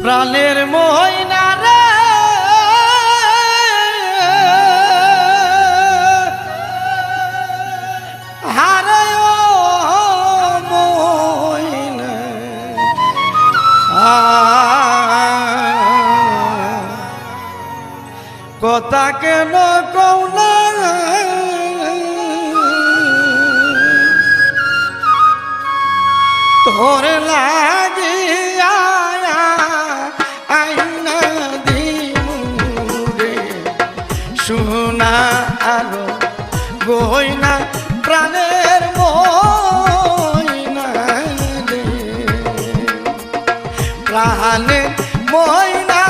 প্রাণের ময়না রে হারে ও ময়না কথা কেন কও না তোর লাগিয়া আইনা দিমুরে সোনা আলো গয়না প্রাণের ময়না রে প্রাণের ময়না